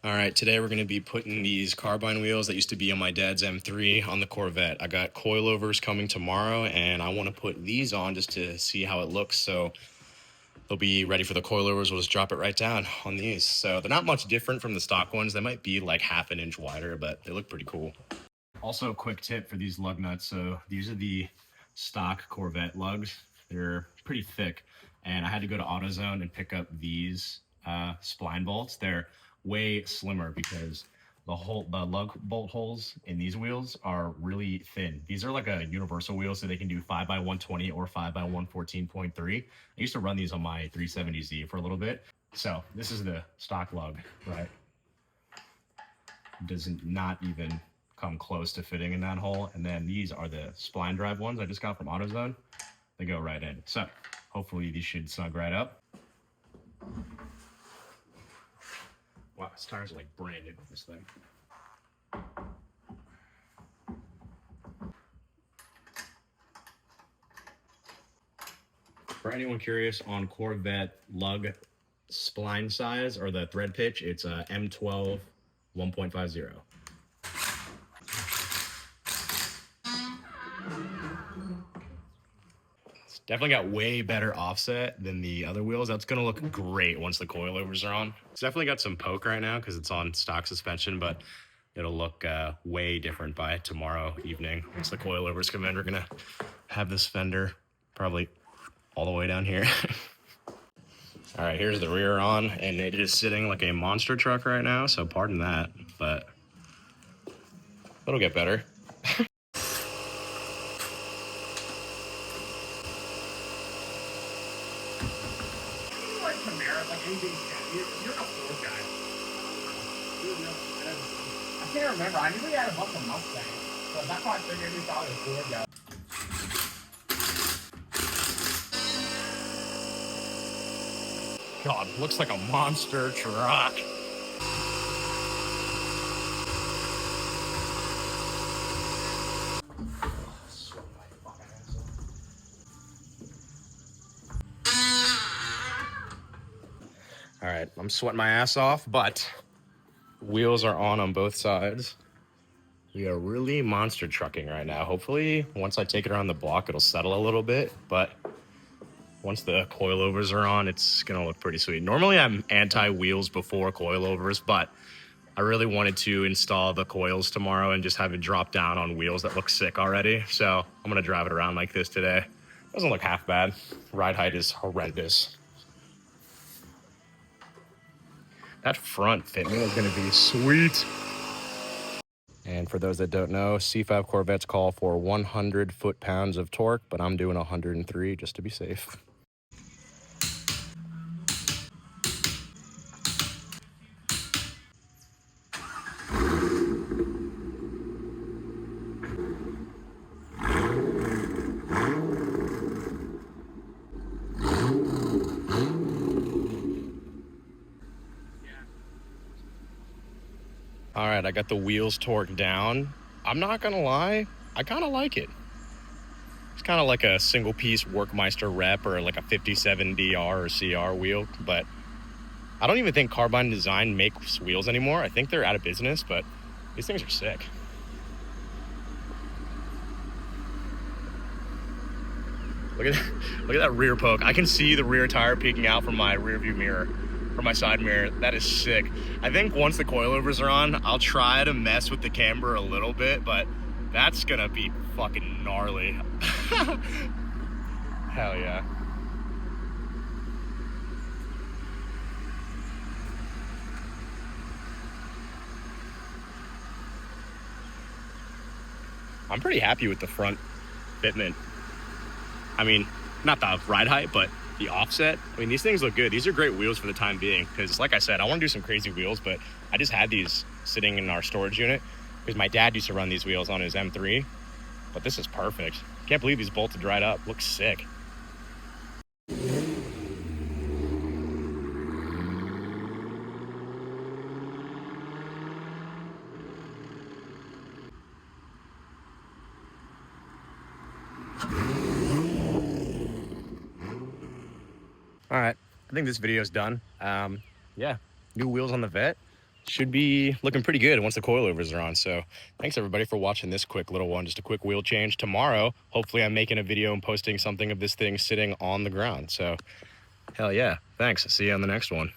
All right, today we're going to be putting these Carbyne wheels that used to be on my dad's M3 on the Corvette. I got coilovers coming tomorrow, and I want to put these on just to see how it looks. So they'll be ready for the coilovers. We'll just drop it right down on these. So they're not much different from the stock ones. They might be like half an inch wider, but they look pretty cool. Also, a quick tip for these lug nuts. So these are the stock Corvette lugs. They're pretty thick, and I had to go to AutoZone and pick up these spline bolts. They're way slimmer because the lug bolt holes in these wheels are really thin. These are like a universal wheel, so they can do 5x120 or 5x114.3. I used to run these on my 370Z for a little bit. So this is the stock lug, right? Does not even come close to fitting in that hole. And then these are the spline drive ones I just got from AutoZone. They go right in. So hopefully these should snug right up. Wow, this tires are like brand new with this thing. For anyone curious on Corvette lug spline size or the thread pitch, it's a M12 1.50. Definitely got way better offset than the other wheels. That's gonna look great once the coilovers are on. It's definitely got some poke right now because it's on stock suspension, but it'll look way different by tomorrow evening. Once the coilovers come in, we're gonna have this fender probably all the way down here. All right, here's the rear on, and it is sitting like a monster truck right now, so pardon that, but it'll get better. You're a Ford guy. I can't remember. I knew he had a bunch of Mustangs, so that's why I figured he thought he was a Ford guy. God, looks like a monster truck. All right, I'm sweating my ass off, but wheels are on both sides. We are really monster trucking right now. Hopefully, once I take it around the block, it'll settle a little bit, but once the coilovers are on, it's gonna look pretty sweet. Normally, I'm anti-wheels before coilovers, but I really wanted to install the coils tomorrow and just have it drop down on wheels that look sick already. So I'm gonna drive it around like this today. Doesn't look half bad. Ride height is horrendous. That front fitment is gonna be sweet. And for those that don't know, C5 Corvettes call for 100 foot-pounds of torque, but I'm doing 103 just to be safe. All right, I got the wheels torqued down. I'm not gonna lie, I kind of like it. It's kind of like a single piece Workmeister rep or like a 57 DR or CR wheel, but I don't even think Carbyne Design makes wheels anymore. I think they're out of business, but these things are sick. Look at that rear poke. I can see the rear tire peeking out from my rear view mirror, from my side mirror. That is sick. I think once the coilovers are on, I'll try to mess with the camber a little bit, but that's gonna be fucking gnarly. Hell yeah. I'm pretty happy with the front fitment. I mean, not the ride height, but the offset. I mean, these things look good. These are great wheels for the time being because, like I said, I want to do some crazy wheels, but I just had these sitting in our storage unit because my dad used to run these wheels on his M3, but this is perfect. Can't believe these bolted right up. Looks sick. All right, I think this video is done. Yeah, new wheels on the Vet. should be looking pretty good once the coilovers are on. So thanks everybody for watching this quick little one, just a quick wheel change. Tomorrow, hopefully I'm making a video and posting something of this thing sitting on the ground. So hell yeah, thanks. See you on the next one.